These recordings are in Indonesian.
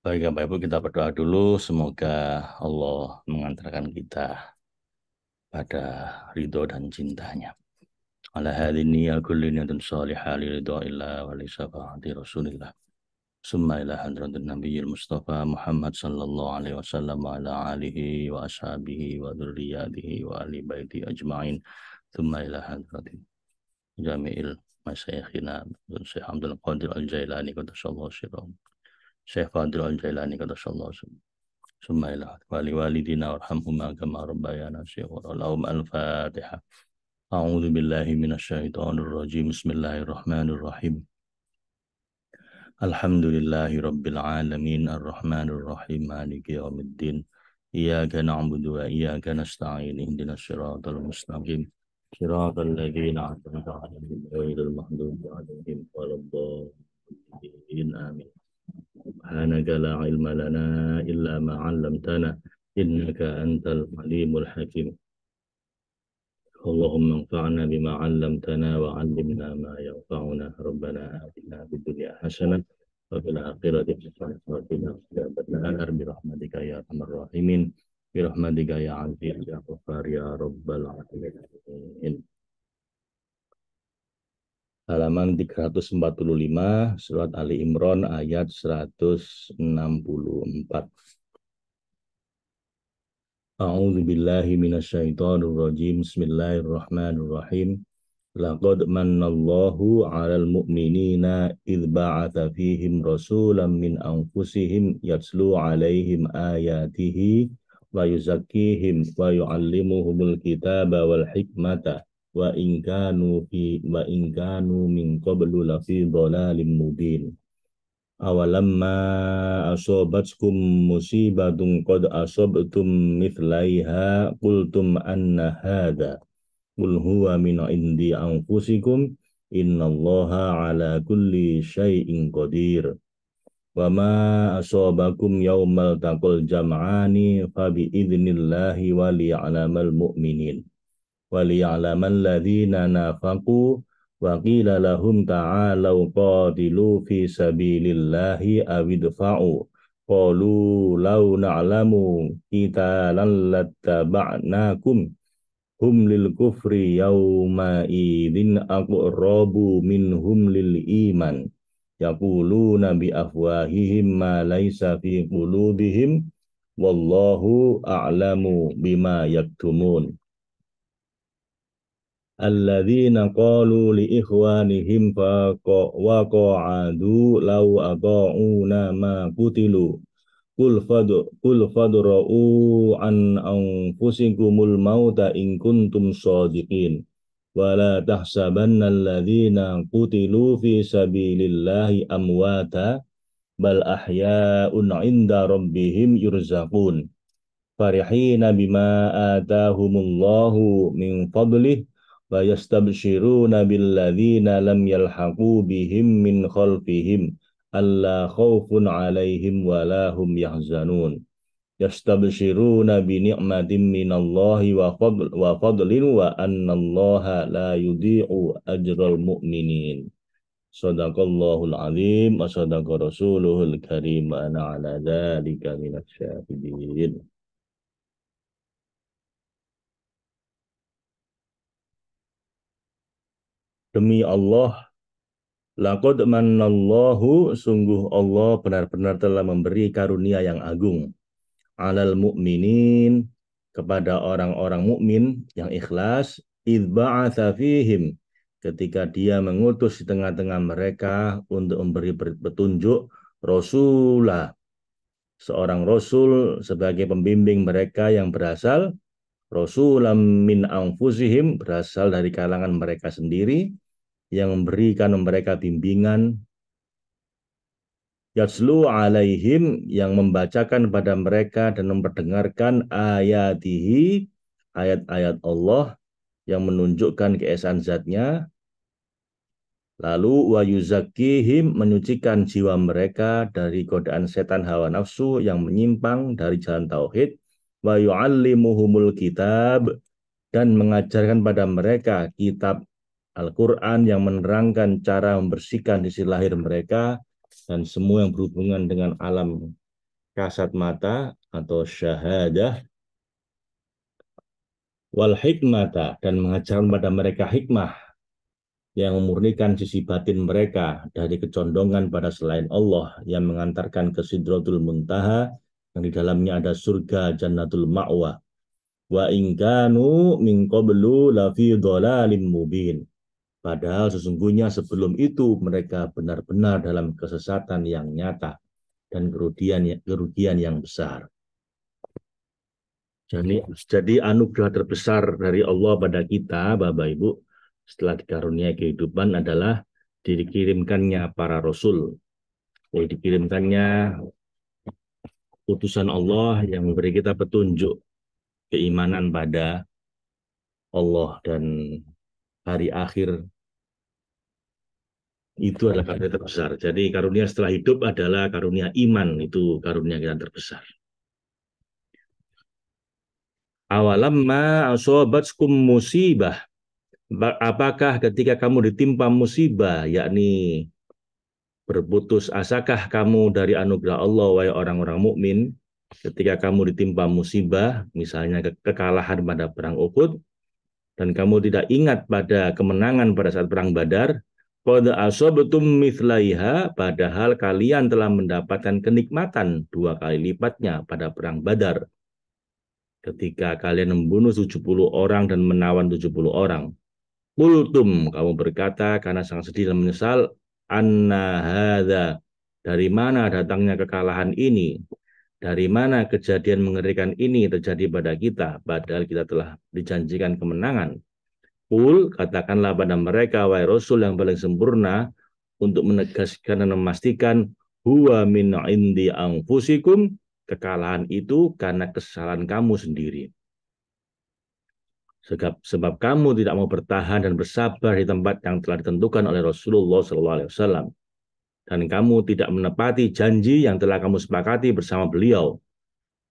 Baik, Bapak Ibu, kita berdoa dulu. Semoga Allah mengantarkan kita pada ridho dan cintanya. Ala hadini al-kulli niyatun salihah li ridho illa wa li syafa'ati Rasulillah. Summa ila hadratin Nabiyil Mustafa Muhammad sallallahu alaihi wasallam wa ala alihi wa ashabihi wa dzurriyyatihi wa ahli baiti ajma'in. Summa ila hadratin jami'il masyayikhina Syekh Abdul Qadir Al-Jailani qaddasallahu sirrahum. Syekh Fadil Al-Jailani qaddasallahu sirrahum. ثم إلى والدينا وارحمهما كما ربيانا صغارا لهم الفاتحة. أعوذ بالله من الشيطان الرجيم. بسم الله الرحمن الرحيم. الحمد لله رب العالمين الرحمن الرحيم مالك يوم الدين. إياك نعبد وإياك نستعين اهدنا الصراط المستقيم صراط الذين أنعمت عليهم غير المغضوب عليهم ولا الضالين آمين. سبحانك لا علم لنا إلا ما علمتنا إنك أنت العليم الحكيم. اللهم انفعنا بما علمتنا وعلمنا ما ينفعنا. ربنا آتنا في الدنيا حسنة وفي الآخرة حسنة وقنا عذاب النار برحمتك يا أرحم الراحمين برحمتك يا عزيز يا غفار يا رب العالمين. Halaman 345 surat Ali Imran ayat 164. A'udzu billahi minasyaitonir rajim. Bismillahirrahmanirrahim. Laqad mannallahu 'alal mu'minina idz ba'atsa fihim rasulan min anfusihim yatslu 'alaihim ayatihi wa yuzakkihim wa yu'allimuhumul kitaba wal hikmata wa in kanu min qablu lafi dhalalin mubin. Awalamma asobatkum musibatun qad asobtum mithlaiha qultum anna hadha qul huwa min indi anfusikum innallaha ala kulli syai'in qadir wa ma asobakum yaumal taqal jam'ani fabi idnillahi wa liya'lamal mu'minin wa liya'lamal ladzina nafaqu wa qila lahum ta'alau qatilu fi sabilillahi awidfa'u qalu law na'lamu qitalan lattaba'nakum hum lil kufri yawma idin aqrabu minhum lil iman yaquluna bi afwahihim ma laysa fi qulubihim wallahu a'lamu bima yaktumun. Alladzina qalu li ikhwanihim wa qa'adu law ata'una ma qutilu qul fadra'u an anfusikumul mauta in kuntum shadiqin wa la tahsabanna alladzina qutilu fi sabilillahi amwata bal ahya'un 'inda rabbihim yurzaqun farihina bima atahumullahu min fadlihi wa yastabshiruna billadzina lam yalhaqu bihim min khalfihim alla khaufun 'alaihim wa la hum yahzanun yastabshiruna bi ni'matin minallahi wa fadlin wa annallaha la yudhi'u ajral mu'minin. Shadaqallahul azim wa shadaqa rasuluhul karim wa ana ala dzalika minasy syahidin. Demi Allah, laqad mannallahu, sungguh Allah benar-benar telah memberi karunia yang agung, alal mu'minin, kepada orang-orang mukmin yang ikhlas, idz ba'atsa fihim, ketika dia mengutus di tengah-tengah mereka untuk memberi petunjuk, rasulah, seorang rasul sebagai pembimbing mereka yang berasal rasulam min anfusihim, berasal dari kalangan mereka sendiri, yang memberikan mereka bimbingan, yatslu alaihim, yang membacakan pada mereka dan memperdengarkan ayatihi, ayat-ayat Allah yang menunjukkan keesaan zatnya, lalu wa yuzakkihim, menyucikan jiwa mereka dari godaan setan hawa nafsu yang menyimpang dari jalan tauhid, wa yu'allimuhumul kitab, dan mengajarkan pada mereka kitab Al-Quran yang menerangkan cara membersihkan sisi lahir mereka dan semua yang berhubungan dengan alam kasat mata atau syahadah, wal hikmata, dan mengajarkan pada mereka hikmah yang memurnikan sisi batin mereka dari kecondongan pada selain Allah yang mengantarkan ke Sidratul Muntaha yang di dalamnya ada surga Jannatul Ma'wa. Wa in kanu min qablu lafi dhalalim mubin. Padahal sesungguhnya sebelum itu mereka benar-benar dalam kesesatan yang nyata dan kerugian yang besar. Jadi anugerah terbesar dari Allah pada kita, Bapak Ibu, setelah dikaruniai kehidupan adalah dikirimkannya para rasul. Jadi dikirimkannya utusan Allah yang memberi kita petunjuk keimanan pada Allah dan hari akhir. Itu adalah karunia terbesar. Jadi karunia setelah hidup adalah karunia iman, itu karunia kita terbesar. Awalamma asobatskum musibah. Apakah ketika kamu ditimpa musibah, yakni berputus asakah kamu dari anugerah Allah, wahai orang-orang mukmin, ketika kamu ditimpa musibah, misalnya kekalahan pada perang Uhud, dan kamu tidak ingat pada kemenangan pada saat perang Badar, qad asabtum mithlaiha, padahal kalian telah mendapatkan kenikmatan 2 kali lipatnya pada perang Badar. Ketika kalian membunuh 70 orang dan menawan 70 orang. Qultum, kamu berkata karena sangat sedih dan menyesal, anna hadza, dari mana datangnya kekalahan ini? Dari mana kejadian mengerikan ini terjadi pada kita, padahal kita telah dijanjikan kemenangan. Qul, katakanlah pada mereka, wahai Rasul yang paling sempurna, untuk menegaskan dan memastikan, huwa min indi anfusikum, kekalahan itu karena kesalahan kamu sendiri. Sebab kamu tidak mau bertahan dan bersabar di tempat yang telah ditentukan oleh Rasulullah SAW. Dan kamu tidak menepati janji yang telah kamu sepakati bersama beliau.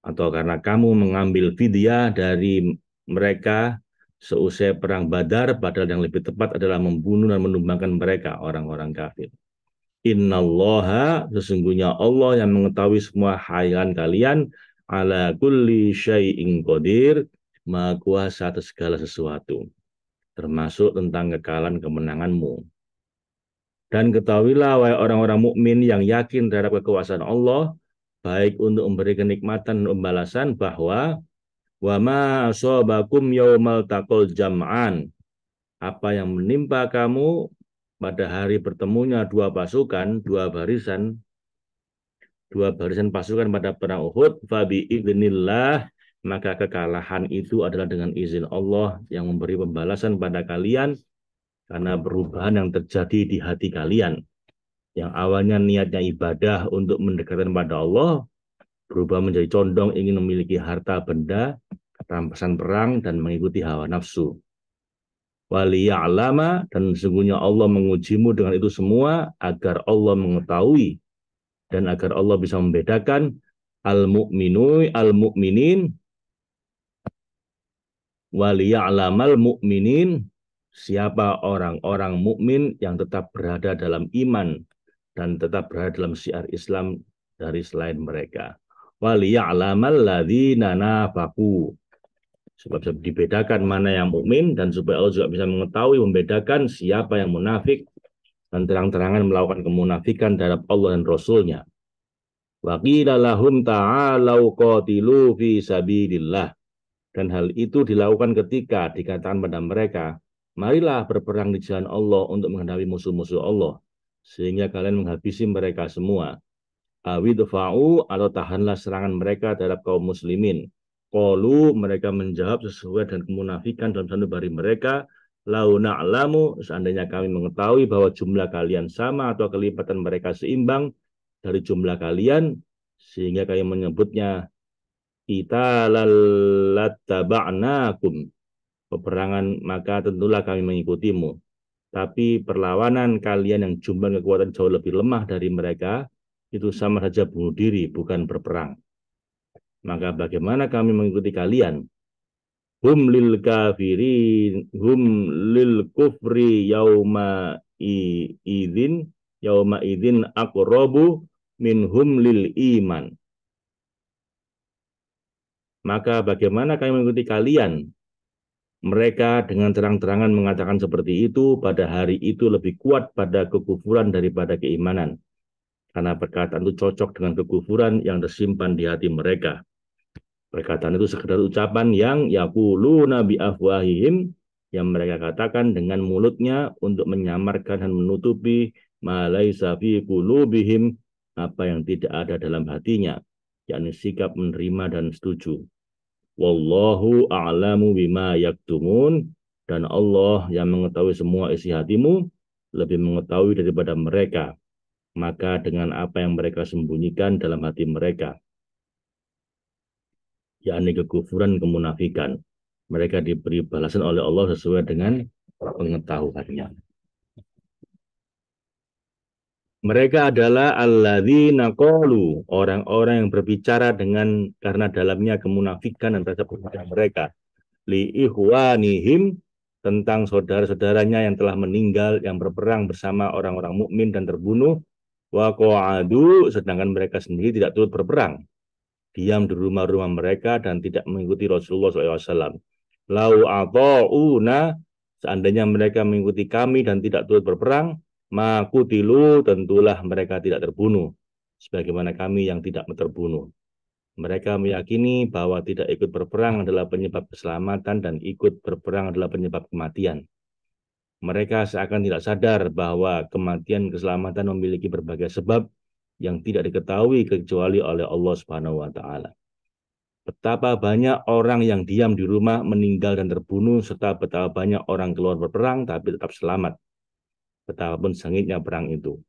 Atau karena kamu mengambil fidyah dari mereka seusai perang Badar, padahal yang lebih tepat adalah membunuh dan menumbangkan mereka, orang-orang kafir. Innallaha, sesungguhnya Allah yang mengetahui semua khairan kalian, ala kulli syai'in qadir, maha kuasa atas segala sesuatu, termasuk tentang kekalahan kemenanganmu. Dan ketahuilah, wahai orang-orang mukmin yang yakin terhadap kekuasaan Allah, baik untuk memberi kenikmatan dan pembalasan, bahwa wa ma asobakum yaumal taqal jam'an, apa yang menimpa kamu pada hari bertemunya dua barisan pasukan pada perang Uhud, fabi idznillah, maka kekalahan itu adalah dengan izin Allah yang memberi pembalasan pada kalian karena perubahan yang terjadi di hati kalian. Yang awalnya niatnya ibadah untuk mendekatkan pada Allah, berubah menjadi condong ingin memiliki harta benda, rampasan perang, dan mengikuti hawa nafsu. Waliya'lama, dan sesungguhnya Allah mengujimu dengan itu semua agar Allah mengetahui dan agar Allah bisa membedakan al-mu'minin waliya'lamal mu'minin, siapa orang-orang mukmin yang tetap berada dalam iman dan tetap berada dalam syiar Islam dari selain mereka. Waliya'lamal ladzina nafaqu, sebab bisa dibedakan mana yang mukmin dan supaya Allah juga bisa mengetahui membedakan siapa yang munafik dan terang-terangan melakukan kemunafikan terhadap Allah dan Rasulnya. Wa qila lahum ta'alau qatilu fi sabilillah, dan hal itu dilakukan ketika dikatakan pada mereka, marilah berperang di jalan Allah untuk menghadapi musuh-musuh Allah, sehingga kalian menghabisi mereka semua. Awidfa'u, atau tahanlah serangan mereka terhadap kaum muslimin. Qalu, mereka menjawab sesuai dengan kemunafikan dalam sanubari mereka, lau na'lamu, seandainya kami mengetahui bahwa jumlah kalian sama atau kelipatan mereka seimbang dari jumlah kalian, sehingga kami menyebutnya kita lattaba'nakum, peperangan maka tentulah kami mengikutimu. Tapi perlawanan kalian yang jumlah kekuatan jauh lebih lemah dari mereka, itu sama saja bunuh diri, bukan berperang. Maka bagaimana kami mengikuti kalian? Hum lil kafirin, hum lil kufri yauma idzin aqrabu minhum lil iman. Maka bagaimana kami mengikuti kalian? Mereka dengan terang-terangan mengatakan seperti itu, pada hari itu lebih kuat pada kekufuran daripada keimanan. Karena perkataan itu cocok dengan kekufuran yang tersimpan di hati mereka. Perkataan itu sekedar ucapan yang yaquluna bi afwahihim, yang mereka katakan dengan mulutnya untuk menyamarkan dan menutupi ma laisa fi qulubihim, apa yang tidak ada dalam hatinya, yakni sikap menerima dan setuju. Wallahu a'lamu bima yaktumun, dan Allah yang mengetahui semua isi hatimu lebih mengetahui daripada mereka, maka dengan apa yang mereka sembunyikan dalam hati mereka, yakni kekufuran, kemunafikan, mereka diberi balasan oleh Allah sesuai dengan pengetahuannya. Mereka adalah alladzina qalu, orang-orang yang berbicara dengan karena dalamnya kemunafikan dan rasa berbicara mereka, li ikhwanihim, tentang saudara-saudaranya yang telah meninggal yang berperang bersama orang-orang mukmin dan terbunuh, wa qa'adu, sedangkan mereka sendiri tidak turut berperang, diam di rumah-rumah mereka dan tidak mengikuti Rasulullah SAW. Lau ata'una, seandainya mereka mengikuti kami dan tidak turut berperang, makutilu, tentulah mereka tidak terbunuh, sebagaimana kami yang tidak terbunuh. Mereka meyakini bahwa tidak ikut berperang adalah penyebab keselamatan dan ikut berperang adalah penyebab kematian. Mereka seakan tidak sadar bahwa kematian keselamatan memiliki berbagai sebab yang tidak diketahui kecuali oleh Allah Subhanahu wa taala. Betapa banyak orang yang diam di rumah meninggal dan terbunuh, serta betapa banyak orang keluar berperang tapi tetap selamat. Betapapun sengitnya perang itu.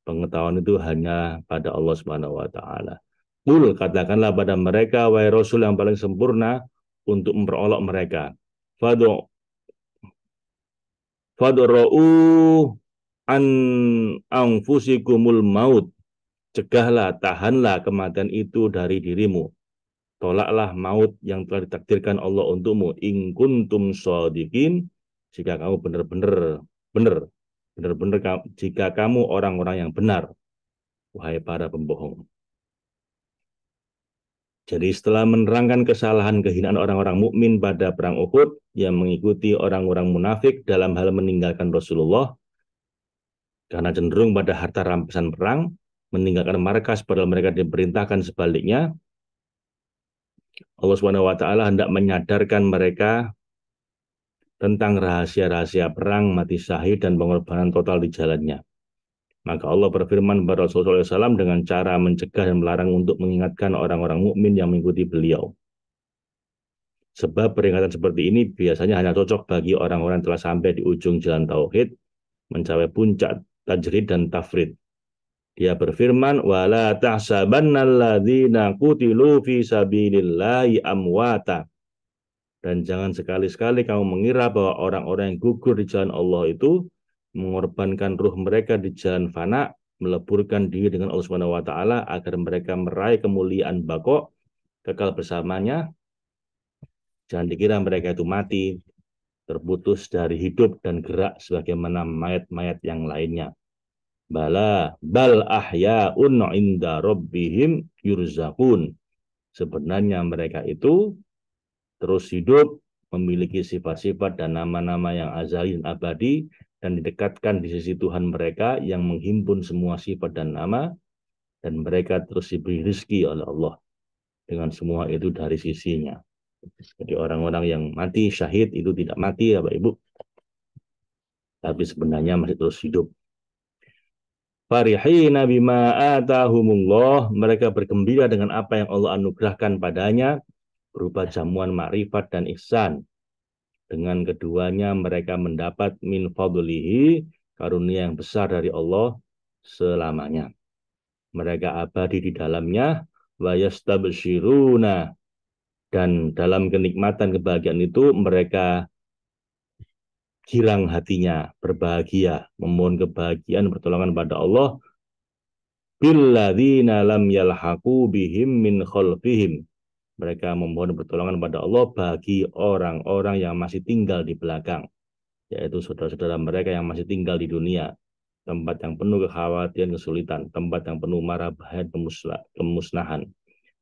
Pengetahuan itu hanya pada Allah Subhanahu wa taala. Qul, katakanlah pada mereka, wahai Rasul yang paling sempurna, untuk memperolok mereka. Fad'u an anfusikumul maut. Cegahlah, tahanlah kematian itu dari dirimu. Tolaklah maut yang telah ditakdirkan Allah untukmu. In kuntum shadiqin, jika kamu benar-benar jika kamu orang-orang yang benar, wahai para pembohong. Jadi setelah menerangkan kesalahan kehinaan orang-orang mukmin pada perang Uhud yang mengikuti orang-orang munafik dalam hal meninggalkan Rasulullah karena cenderung pada harta rampasan perang, meninggalkan markas padahal mereka diperintahkan sebaliknya, Allah Subhanahu wa taala hendak menyadarkan mereka tentang rahasia-rahasia perang, mati syahid dan pengorbanan total di jalannya. Maka Allah berfirman kepada Rasulullah SAW dengan cara mencegah dan melarang untuk mengingatkan orang-orang mukmin yang mengikuti beliau. Sebab peringatan seperti ini biasanya hanya cocok bagi orang-orang yang telah sampai di ujung jalan tauhid, mencapai puncak tajrid dan tafrid. Dia berfirman, wala tahsabannalladzina qutilu fi sabilillahi amwata. Dan jangan sekali-sekali kamu mengira bahwa orang-orang yang gugur di jalan Allah itu mengorbankan ruh mereka di jalan fana, meleburkan diri dengan Allah Subhanahu wa taala agar mereka meraih kemuliaan baqo, kekal bersamanya. Jangan dikira mereka itu mati, terputus dari hidup dan gerak sebagaimana mayat-mayat yang lainnya. Bal ahya'un 'inda rabbihim yurzaqun. Sebenarnya mereka itu terus hidup, memiliki sifat-sifat dan nama-nama yang azali dan abadi, dan didekatkan di sisi Tuhan mereka yang menghimpun semua sifat dan nama, dan mereka terus diberi rezeki oleh Allah dengan semua itu dari sisinya. Jadi orang-orang yang mati syahid itu tidak mati ya Bapak Ibu, tapi sebenarnya masih terus hidup. Farihina bima atahumullah, mereka bergembira dengan apa yang Allah anugerahkan padanya berupa jamuan makrifat dan ihsan. Dengan keduanya mereka mendapat min fadlihi, karunia yang besar dari Allah selamanya. Mereka abadi di dalamnya, wa yastabshiruna, dan dalam kenikmatan kebahagiaan itu mereka girang hatinya, berbahagia, memohon kebahagiaan pertolongan pada Allah. Billadzina lam yalhaqu bihim min khalfihim. Mereka memohon pertolongan pada Allah bagi orang-orang yang masih tinggal di belakang, yaitu saudara-saudara mereka yang masih tinggal di dunia, tempat yang penuh kekhawatiran, kesulitan, tempat yang penuh marah bahaya, kemusnahan.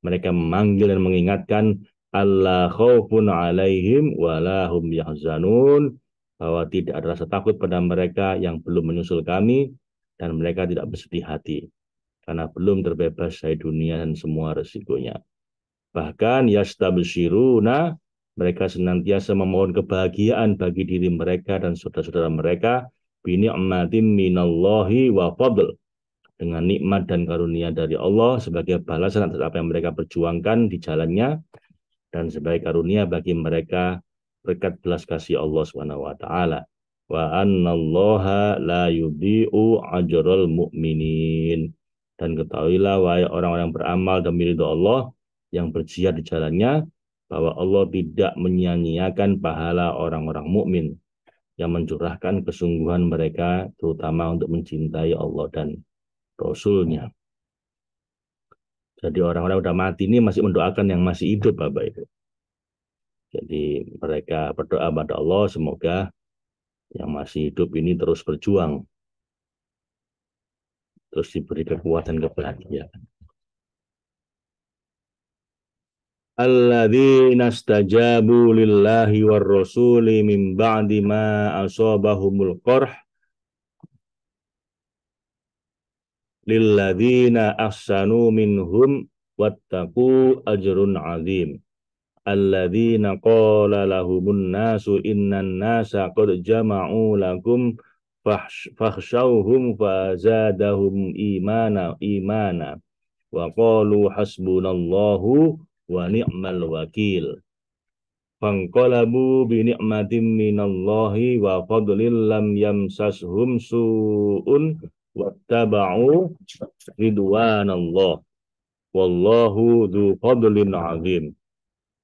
Mereka memanggil dan mengingatkan alla khaufun alaihim wala hum yahzanun, bahwa tidak ada rasa takut pada mereka yang belum menyusul kami dan mereka tidak bersedih hati karena belum terbebas dari dunia dan semua resikonya. Bahkan yastabshiruna, mereka senantiasa memohon kebahagiaan bagi diri mereka dan saudara-saudara mereka bini'matin minallahi wa fadl, dengan nikmat dan karunia dari Allah sebagai balasan atas apa yang mereka perjuangkan di jalannya dan sebagai karunia bagi mereka berkat belas kasih Allah Subhanahu wa taala. Wa annallaha la yudhi'u ajral mu'minin. Dan ketahuilah wahai orang-orang beramal demi ridho Allah yang berjihad di jalannya, bahwa Allah tidak menyia-nyiakan pahala orang-orang mukmin yang mencurahkan kesungguhan mereka terutama untuk mencintai Allah dan Rasul-Nya. Jadi orang-orang udah mati ini masih mendoakan yang masih hidup, Bapak Ibu. Jadi mereka berdoa pada Allah semoga yang masih hidup ini terus berjuang, terus diberi kekuatan kebahagiaan. Alladzina stajabu lillahi war rasuli min ba'di ma asabahumul qarh lilladzina ahsanu minhum wattaqu ajrun azim. Alladzina qala lahumun nasu innan nasa qad jama'u lakum fakhshawhum fazadahum imana wa qalu hasbunallahu wa ni'mal wakil. Fanqalabu bi ni'matin minallahi wa fadlin lam yamsashum su'un wattaba'u ridwanallah wallahu dzu fadlin 'azim.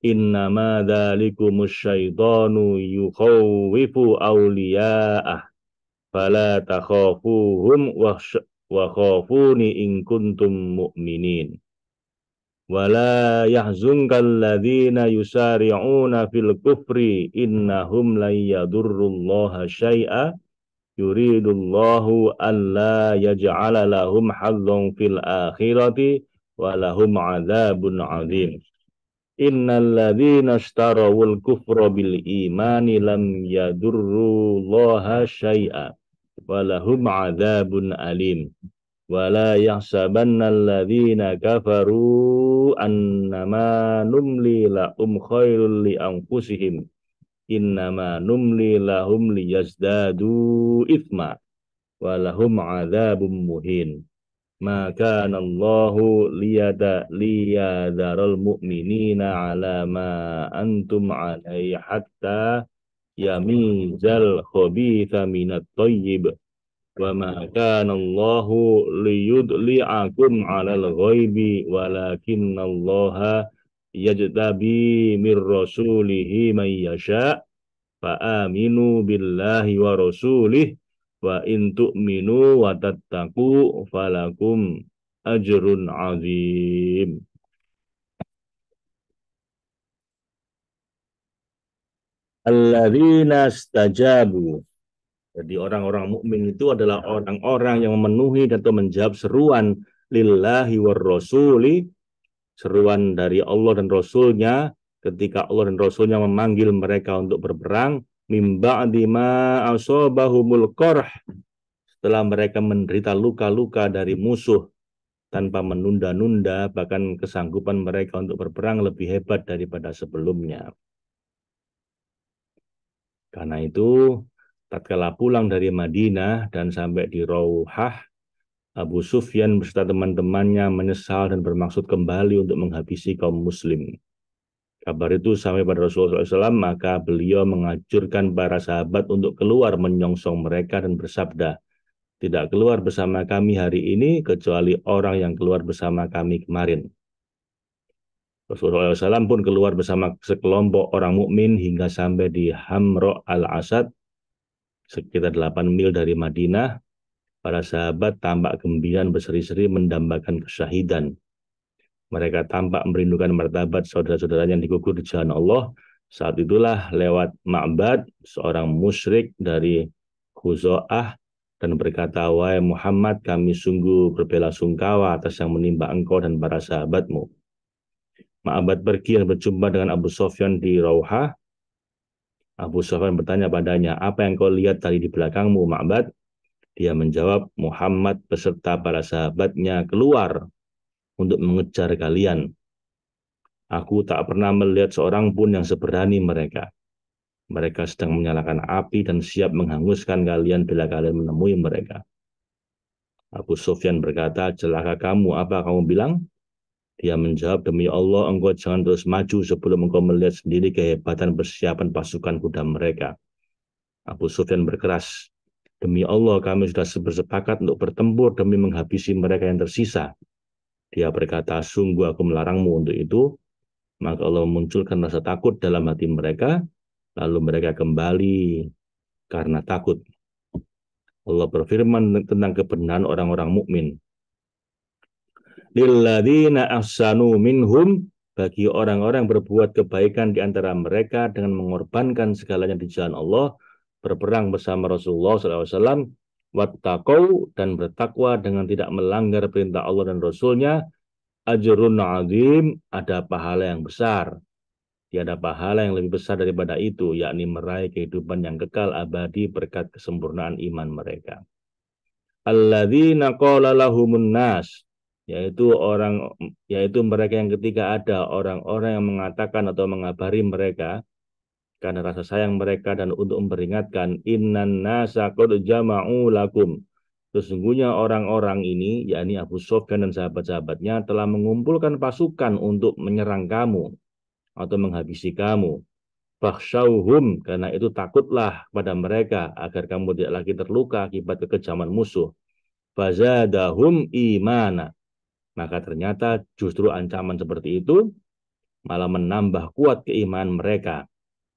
Innama dzalikumus syaitanu yukhawwifu awliya'ah fala takhafuhum wa khafuni in kuntum mu'minin. Wala yahzunkal ladzina yusari'una fil kufri innahum lan yadurrullaha syai'a yuridullahu alla yaj'ala lahum hazzan fil akhirati wa lahum 'adzabun 'adzim. Innal ladzina ishtarawul kufra bil imani lam yadurrullaha syai'a wa lahum 'adzabun alim. Wala yahsabanna alladzina kafaru annama numli lahum khairul li anfusihim innama numli lahum liyazdadu ithma wa lahum 'adzabun muhin. Maka Allahu liyadharal mu'minina ala ma antum alaihi hatta yamizal khabitha minat thayyib wa ma kana Allahu liyudli'akum 'alal ghaibi walakinallaha yajtabi mir rasulihi man yasha fa aminu billahi wa rasulih wa in tu'minu wa tattaqu falakum ajrun azim. Alladzina stajabu. Jadi orang-orang mukmin itu adalah orang-orang yang memenuhi atau menjawab seruan lillahi war rasuli, seruan dari Allah dan Rasulnya ketika Allah dan Rasulnya memanggil mereka untuk berperang mim ba'di ma asabahumul qarh, setelah mereka menderita luka-luka dari musuh tanpa menunda-nunda, bahkan kesanggupan mereka untuk berperang lebih hebat daripada sebelumnya. Karena itu tatkala pulang dari Madinah dan sampai di Rauhah, Abu Sufyan beserta teman-temannya menyesal dan bermaksud kembali untuk menghabisi kaum muslim. Kabar itu sampai pada Rasulullah SAW, maka beliau mengajurkan para sahabat untuk keluar menyongsong mereka dan bersabda, tidak keluar bersama kami hari ini kecuali orang yang keluar bersama kami kemarin. Rasulullah SAW pun keluar bersama sekelompok orang mukmin hingga sampai di Hamro al-Asad, sekitar 8 mil dari Madinah. Para sahabat tampak gembira berseri-seri mendambakan kesyahidan. Mereka tampak merindukan martabat saudara-saudaranya yang digugur di jalan Allah. Saat itulah lewat Ma'bad, seorang musyrik dari Khuzo'ah, dan berkata, wahai Muhammad, kami sungguh berbelasungkawa atas yang menimpa engkau dan para sahabatmu. Ma'bad pergi dan berjumpa dengan Abu Sufyan di Rauhah. Abu Sufyan bertanya padanya, apa yang kau lihat tadi di belakangmu, Ma'bad? Dia menjawab, Muhammad beserta para sahabatnya keluar untuk mengejar kalian. Aku tak pernah melihat seorang pun yang seberani mereka. Mereka sedang menyalakan api dan siap menghanguskan kalian bila kalian menemui mereka. Abu Sufyan berkata, celaka kamu, apa kamu bilang? Dia menjawab, demi Allah, engkau jangan terus maju sebelum engkau melihat sendiri kehebatan persiapan pasukan kuda mereka. Abu Sufyan berkeras, demi Allah, kami sudah bersepakat untuk bertempur demi menghabisi mereka yang tersisa. Dia berkata, sungguh aku melarangmu untuk itu. Maka Allah memunculkan rasa takut dalam hati mereka, lalu mereka kembali karena takut. Allah berfirman tentang kebenaran orang-orang mukmin. Lilladzina ahsanu minhum, bagi orang-orang berbuat kebaikan di antara mereka dengan mengorbankan segalanya di jalan Allah, berperang bersama Rasulullah SAW, wattaqau, dan bertakwa dengan tidak melanggar perintah Allah dan Rasulnya, ajrun azim, ada pahala yang besar. Tiada pahala yang lebih besar daripada itu, yakni meraih kehidupan yang kekal abadi berkat kesempurnaan iman mereka. Alladzina qala lahumun nas, yaitu mereka yang ketika ada orang-orang yang mengatakan atau mengabari mereka karena rasa sayang mereka dan untuk memperingatkan, innan nasa qad jama'u lakum, sesungguhnya orang-orang ini yakni Abu Sufyan dan sahabat-sahabatnya telah mengumpulkan pasukan untuk menyerang kamu atau menghabisi kamu. Fakhshawhum, karena itu takutlah pada mereka agar kamu tidak lagi terluka akibat kekejaman musuh. Fazadahum imana, maka ternyata justru ancaman seperti itu malah menambah kuat keimanan mereka,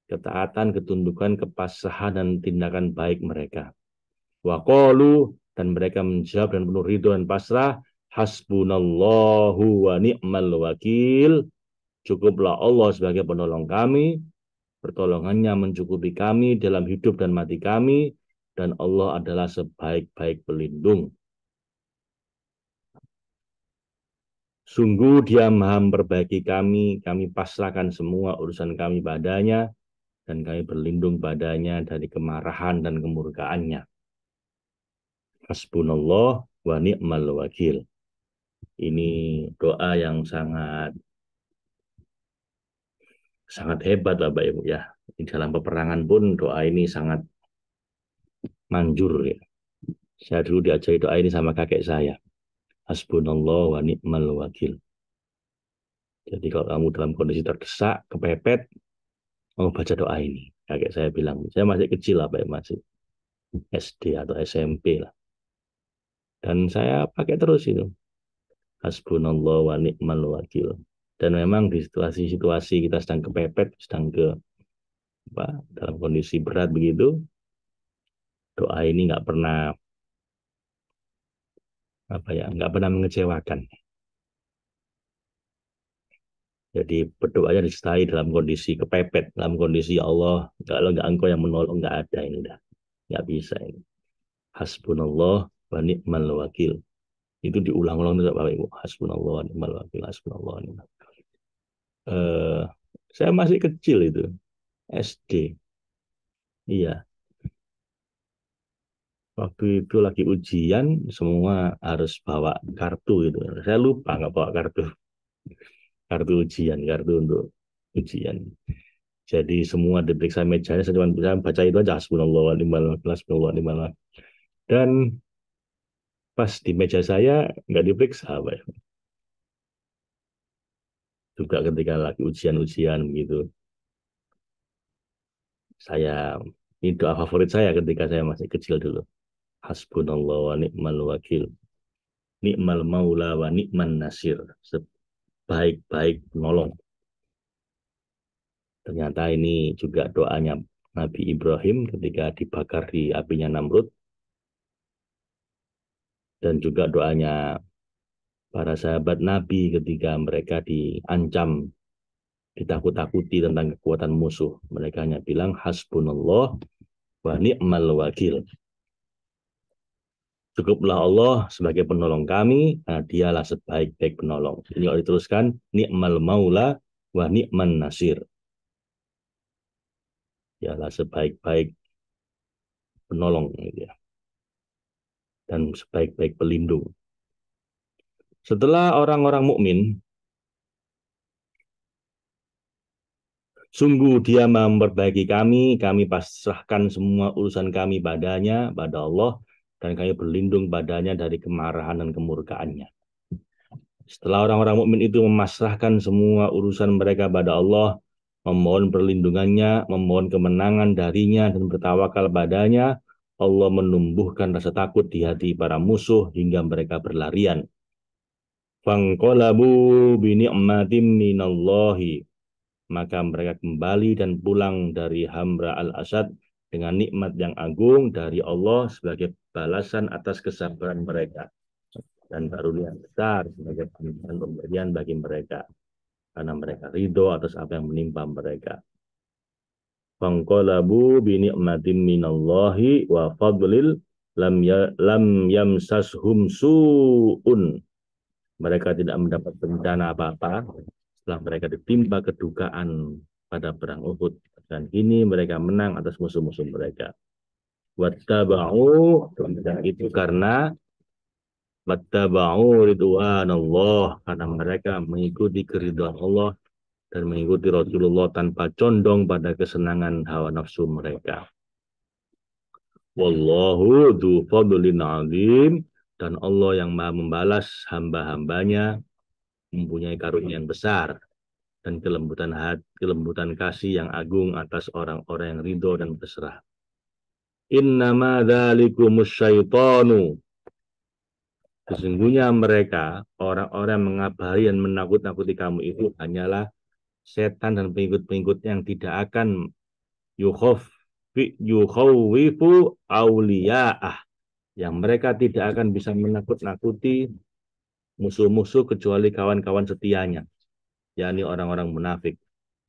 ketaatan, ketundukan, kepasrahan dan tindakan baik mereka. Wa qalu, dan mereka menjawab dan penuh ridho dan pasrah, hasbunallahu wa ni'mal wakil, cukuplah Allah sebagai penolong kami, pertolongannya mencukupi kami dalam hidup dan mati kami, dan Allah adalah sebaik-baik pelindung. Sungguh Dia Maha memperbaiki kami pasrahkan semua urusan kami padanya, dan kami berlindung padanya dari kemarahan dan kemurkaannya. Hasbunallah wa ni'mal wakil. Ini doa yang sangat sangat hebat Bapak Ibu ya. Di dalam peperangan pun doa ini sangat manjur ya. Saya dulu diajari doa ini sama kakek saya. Hasbunallah wa ni'mal wakil. Jadi kalau kamu dalam kondisi terdesak, kepepet, mau baca doa ini. Kakek saya bilang, saya masih kecil apa ya, masih SD atau SMP lah. Dan saya pakai terus itu. Hasbunallah wa ni'mal wakil. Dan memang di situasi-situasi kita sedang kepepet, sedang dalam kondisi berat begitu, doa ini nggak pernah mengecewakan. Jadi berdoanya disertai dalam kondisi kepepet, dalam kondisi Allah, kalau nggak engkau yang menolong, nggak ada ini dah, nggak bisa ini. Hasbunallah wa ni'mal wakil. Itu diulang-ulang juga Bapak Ibu. Hasbunallah wa ni'mal wakil, hasbunallah wa ni'mal wakil. Saya masih kecil itu, SD. Iya, waktu itu lagi ujian, semua harus bawa kartu gitu. Saya lupa nggak bawa kartu, kartu ujian, kartu untuk ujian. Jadi semua diperiksa mejanya, saya cuma bisa baca itu aja, hasbunallah wa ni'mal wakil, hasbunallah wa ni'mal wakil. Dan pas di meja saya nggak diperiksa, Pak. Juga ketika lagi ujian-ujian gitu. Ini doa favorit saya ketika saya masih kecil dulu. Hasbunallah wa ni'mal wakil. Ni'mal maula wa ni'man nasir. Sebaik-baik penolong. Ternyata ini juga doanya Nabi Ibrahim ketika dibakar di apinya Namrud. Dan juga doanya para sahabat Nabi ketika mereka diancam, ditakut-takuti tentang kekuatan musuh. Mereka hanya bilang hasbunallah wa ni'mal wakil. Cukuplah Allah sebagai penolong kami, nah dialah sebaik-baik penolong. Ini kalau diteruskan, ni'mal maula wa ni'man nasir. Dialah sebaik-baik penolong gitu ya, dan sebaik-baik pelindung. Setelah orang-orang mukmin, sungguh dia memperbaiki kami pasrahkan semua urusan kami padanya, pada Allah, dan kami berlindung padanya dari kemarahan dan kemurkaannya. Setelah orang-orang mukmin itu memasrahkan semua urusan mereka pada Allah, memohon perlindungannya, memohon kemenangan darinya, dan bertawakal padanya, Allah menumbuhkan rasa takut di hati para musuh hingga mereka berlarian. Fangqalabu bini'matim minallahi, maka mereka kembali dan pulang dari Hamra al-Asad dengan nikmat yang agung dari Allah sebagai balasan atas kesabaran mereka dan karunia besar sebagai pemberian bagi mereka karena mereka ridho atas apa yang menimpa mereka. Fangqalabu bi ni'matin minallahi wa fadlil lam yamsashum su'un. Mereka tidak mendapat bencana apa-apa setelah mereka ditimpa kedukaan pada perang Uhud, dan kini mereka menang atas musuh-musuh mereka. Wattaba'u, dan itu karena wattaba'u ridwanallah, karena mereka mengikuti keridhaan Allah dan mengikuti Rasulullah tanpa condong pada kesenangan hawa nafsu mereka. Wallahu dzu fadlin azim, dan Allah yang maha membalas hamba-hambanya mempunyai karunia yang besar dan kelembutan hati, kelembutan kasih yang agung atas orang-orang yang ridho dan berserah. Innama dzalikumus syaitanu, sesungguhnya mereka, orang-orang yang mengabari dan menakut-nakuti kamu itu hanyalah setan dan pengikut-pengikut yang tidak akan yukhawwifu awliya'ah, yang mereka tidak akan bisa menakut-nakuti musuh-musuh kecuali kawan-kawan setianya, yakni orang-orang munafik.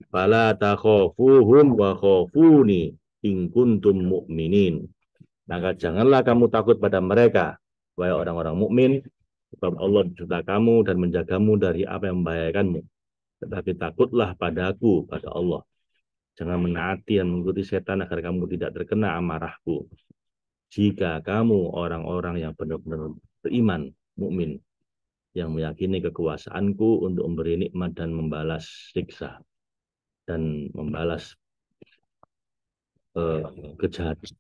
Fala takhafuhum wa khafuni in kuntum mu'minin. Maka janganlah kamu takut pada mereka, wahai orang-orang mukmin, sebab Allah beserta kamu dan menjagamu dari apa yang membahayakanmu. Tetapi takutlah padaku, pada Allah. Jangan menaati dan mengikuti setan agar kamu tidak terkena amarahku. Jika kamu orang-orang yang benar-benar beriman, mukmin, yang meyakini kekuasaanku untuk memberi nikmat dan membalas siksa dan membalas kejahatan.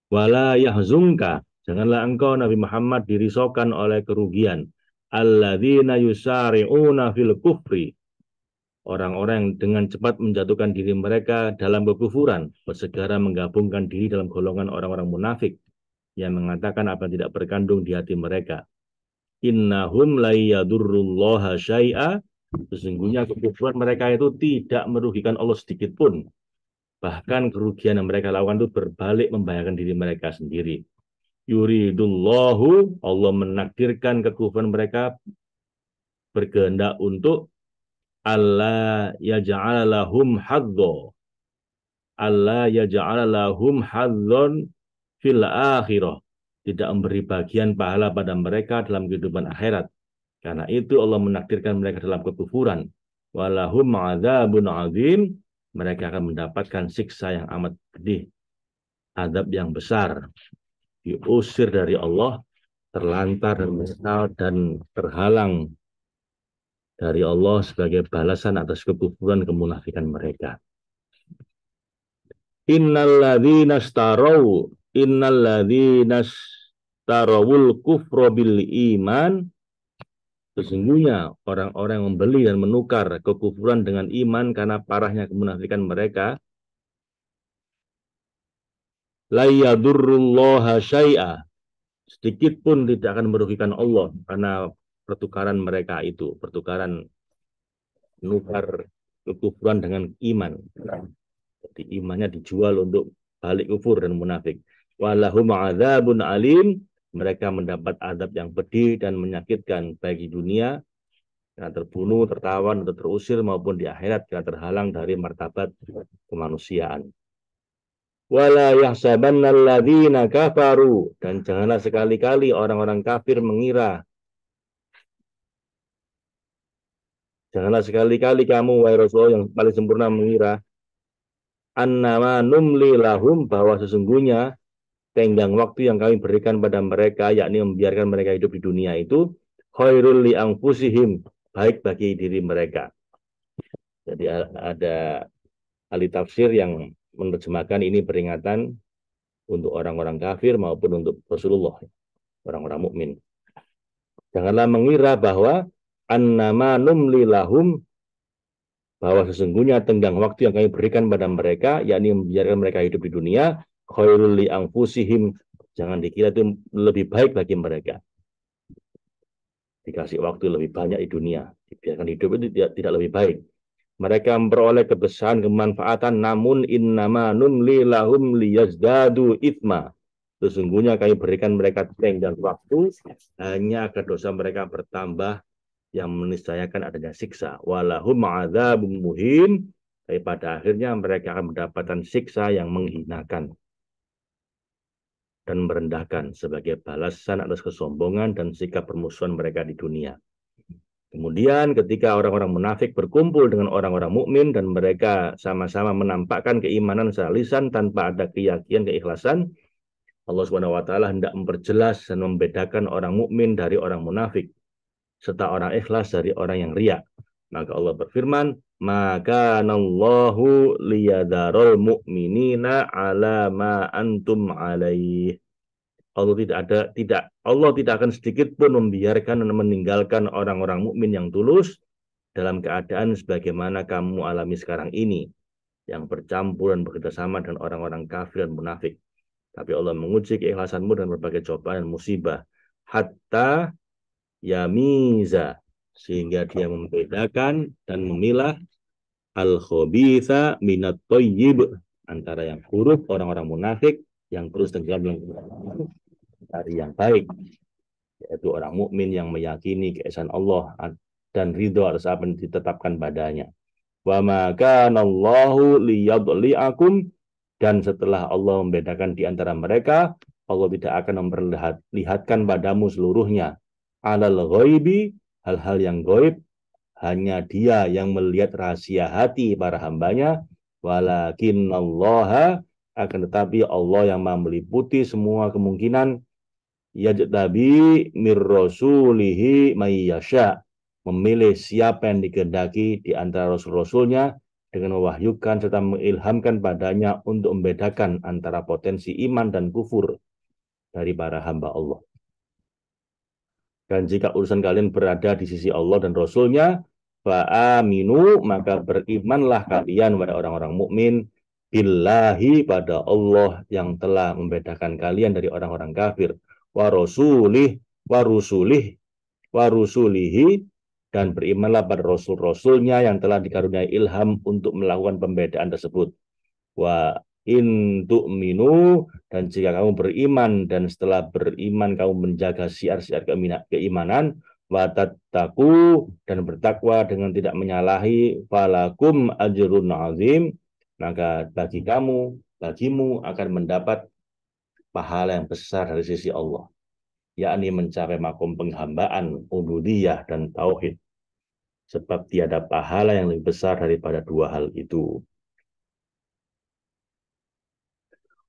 Wala yahzunka, janganlah engkau Nabi Muhammad dirisaukan oleh kerugian. Alladzina yusari'una fil kufri, orang-orang yang dengan cepat menjatuhkan diri mereka dalam kekufuran, bersegera menggabungkan diri dalam golongan orang-orang munafik yang mengatakan apa yang tidak berkandung di hati mereka. Innahum la yadurrullaha syai'a, sesungguhnya kekufuran mereka itu tidak merugikan Allah sedikit pun. Bahkan kerugian yang mereka lakukan itu berbalik membahayakan diri mereka sendiri. Yuridullahu, Allah menakdirkan kekufuran mereka berkehendak untuk Allah yaj'ala lahum haddo, Allah yaj'ala lahum haddon fil akhirah, tidak memberi bagian pahala pada mereka dalam kehidupan akhirat. Karena itu Allah menakdirkan mereka dalam kekufuran. Walahum adzabun azim, mereka akan mendapatkan siksa yang amat pedih, azab yang besar, diusir dari Allah, terlantar dan menyesal dan terhalang dari Allah sebagai balasan atas kekufuran kemunafikan mereka. Innalladzina starawul kufra bil iman, sesungguhnya orang-orang yang membeli dan menukar kekufuran dengan iman karena parahnya kemunafikan mereka, la yadurrullaha syai'a, sedikit pun tidak akan merugikan Allah karena pertukaran mereka itu, pertukaran nukar kekufuran dengan iman. Jadi imannya dijual untuk balik kufur dan munafik. Walahum adzabun alim, mereka mendapat azab yang pedih dan menyakitkan baik di dunia karena terbunuh, tertawan, atau terusir, maupun di akhirat karena terhalang dari martabat kemanusiaan. Wala yahsabanna alladzina kafaru, dan janganlah sekali-kali orang-orang kafir mengira, janganlah sekali-kali kamu wahai Rasulullah yang paling sempurna mengira annama numli lahum, bahwa sesungguhnya tenggang waktu yang kami berikan pada mereka, yakni membiarkan mereka hidup di dunia itu, khairul li anfusihim, baik bagi diri mereka. Jadi ada ahli tafsir yang menerjemahkan ini peringatan untuk orang-orang kafir maupun untuk Rasulullah, orang-orang mukmin. Janganlah mengira bahwa annama numli lahum, bahwa sesungguhnya tenggang waktu yang kami berikan pada mereka, yakni membiarkan mereka hidup di dunia, khairul li anfusihim, jangan dikira itu lebih baik bagi mereka. Dikasih waktu lebih banyak di dunia, dibiarkan hidup itu tidak lebih baik. Mereka memperoleh kebesaran, kemanfaatan, namun innama numli lahum liyazdadu ithma. Sesungguhnya kami berikan mereka tenggang waktu hanya agar dosa mereka bertambah, yang meniscayakan adanya siksa. Walahum adzabun muhin, tapi pada akhirnya mereka akan mendapatkan siksa yang menghinakan dan merendahkan sebagai balasan atas kesombongan dan sikap permusuhan mereka di dunia. Kemudian ketika orang-orang munafik berkumpul dengan orang-orang mukmin dan mereka sama-sama menampakkan keimanan secara lisan tanpa ada keyakinan, keikhlasan, Allah Subhanahu wa taala hendak memperjelas dan membedakan orang mukmin dari orang munafik, serta orang ikhlas dari orang yang riya. Maka Allah berfirman, maka nallahu liyadarul mu'minina ala ma antum alaih. Allah tidak akan sedikit pun membiarkan dan meninggalkan orang-orang mukmin yang tulus dalam keadaan sebagaimana kamu alami sekarang ini, yang bercampur dan bekerjasama dengan orang-orang kafir dan munafik. Tapi Allah menguji keikhlasanmu dan berbagai cobaan dan musibah, hatta yamiza, sehingga dia membedakan dan memilah al-khabitha minat thayyib, antara yang buruk orang-orang munafik yang terus tenggelam dari yang baik, yaitu orang mukmin yang meyakini keesaan Allah dan ridho atas apa yang ditetapkan padanya. Wa ma kana Allahu liyadli'akum, dan setelah Allah membedakan di antara mereka, Allah tidak akan memperlihatkan padamu seluruhnya alal ghaibi, hal-hal yang gaib, hanya Dia yang melihat rahasia hati para hambanya. Walakin Allah, akan tetapi Allah yang meliputi semua kemungkinan, yajtabi mir rasulihi mayyasha, memilih siapa yang dikehendaki di antara rasul-rasulnya dengan mewahyukan serta mengilhamkan padanya untuk membedakan antara potensi iman dan kufur dari para hamba Allah. Dan jika urusan kalian berada di sisi Allah dan Rasulnya, fa'aminu, maka berimanlah kalian pada orang-orang mukmin, billahi, pada Allah yang telah membedakan kalian dari orang-orang kafir, wa rasulih, wa rusulih, wa rusulihi, dan berimanlah pada rasul-rasulnya yang telah dikaruniai ilham untuk melakukan pembedaan tersebut. Wa in tu'minu, dan jika kamu beriman dan setelah beriman kamu menjaga syiar-syiar keimanan, wa tattaqu, dan bertakwa dengan tidak menyalahi, falakum ajrun azim, maka bagimu akan mendapat pahala yang besar dari sisi Allah, yakni mencapai makom penghambaan, ubudiyah dan tauhid, sebab tiada pahala yang lebih besar daripada dua hal itu.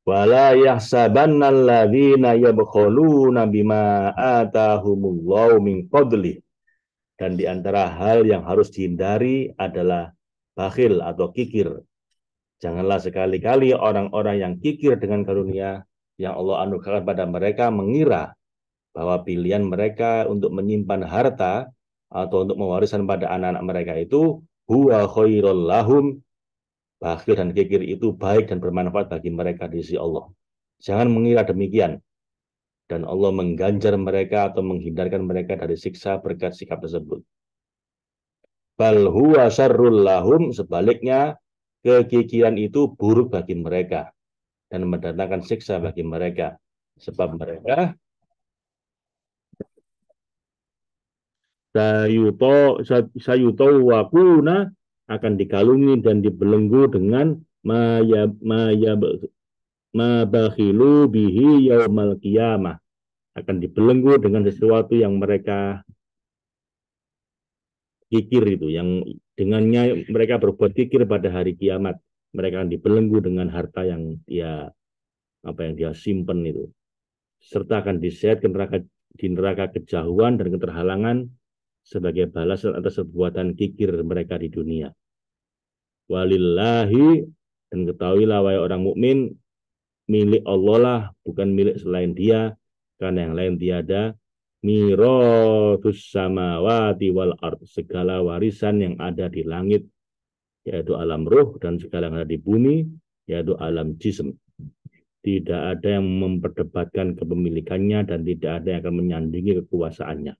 Wala yahsabanna alladzina yabkhuluna bima atahumullahu min fadli, dan di antara hal yang harus dihindari adalah bakhil atau kikir. Janganlah sekali-kali orang-orang yang kikir dengan karunia yang Allah anugerahkan pada mereka mengira bahwa pilihan mereka untuk menyimpan harta atau untuk mewariskan pada anak-anak mereka itu huwa khairul lahum, bakhil dan kikir itu baik dan bermanfaat bagi mereka di sisi Allah. Jangan mengira demikian, dan Allah mengganjar mereka atau menghindarkan mereka dari siksa berkat sikap tersebut. Bal huwa syarrul lahum, sebaliknya kekikiran itu buruk bagi mereka dan mendatangkan siksa bagi mereka, sebab mereka sayutawakuna, akan dikalungi dan dibelenggu dengan maya ma bakhilu bihi yaumal qiyamah, akan dibelenggu dengan sesuatu yang mereka kikir itu, yang dengannya mereka berbuat kikir pada hari kiamat. Mereka akan dibelenggu dengan harta yang dia simpan itu, serta akan diseret ke neraka, di neraka kejauhan dan keterhalangan sebagai balasan atas perbuatan kikir mereka di dunia. Walillahi, dan ketahuilah wahai orang mukmin, milik Allah lah, bukan milik selain Dia, karena yang lain tiada. Miratus samawati wal ard, segala warisan yang ada di langit, yaitu alam ruh, dan segala yang ada di bumi, yaitu alam jism. Tidak ada yang memperdebatkan kepemilikannya dan tidak ada yang akan menyandingi kekuasaannya.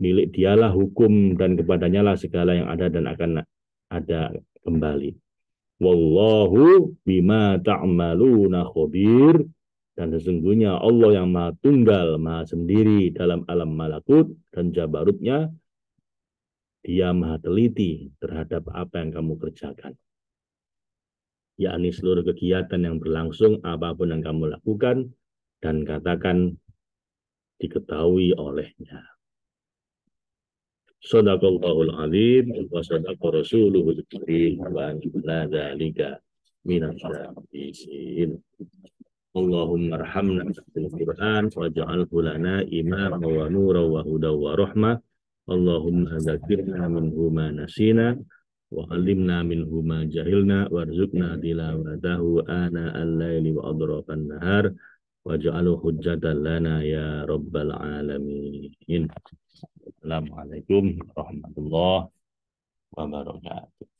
Milik Dialah hukum dan kepadanya lah segala yang ada dan akan ada kembali. Wallahu bima ta'maluna khabir, dan sesungguhnya Allah yang maha tunggal, maha sendiri dalam alam malakut dan jabarutnya, Dia maha teliti terhadap apa yang kamu kerjakan. Yakni seluruh kegiatan yang berlangsung, apapun yang kamu lakukan, dan katakan diketahui olehnya. Shadaqallahul azim wa sadaqa rasuluhul karim wa la dzalika minasy-syakirin. Allahumma arhamna bil Qur'an waj'alhu lana imaman wa nuran wa hudan wa rahmah. Allahumma dzakirna minhu ma nasina wa 'allimna minhu ma jahilna warzuqna tilawatahu ana al-laili wa adrafan nahar waj'alhu hujjatan lana ya rabbal alamin. Assalamualaikum warahmatullahi wabarakatuh.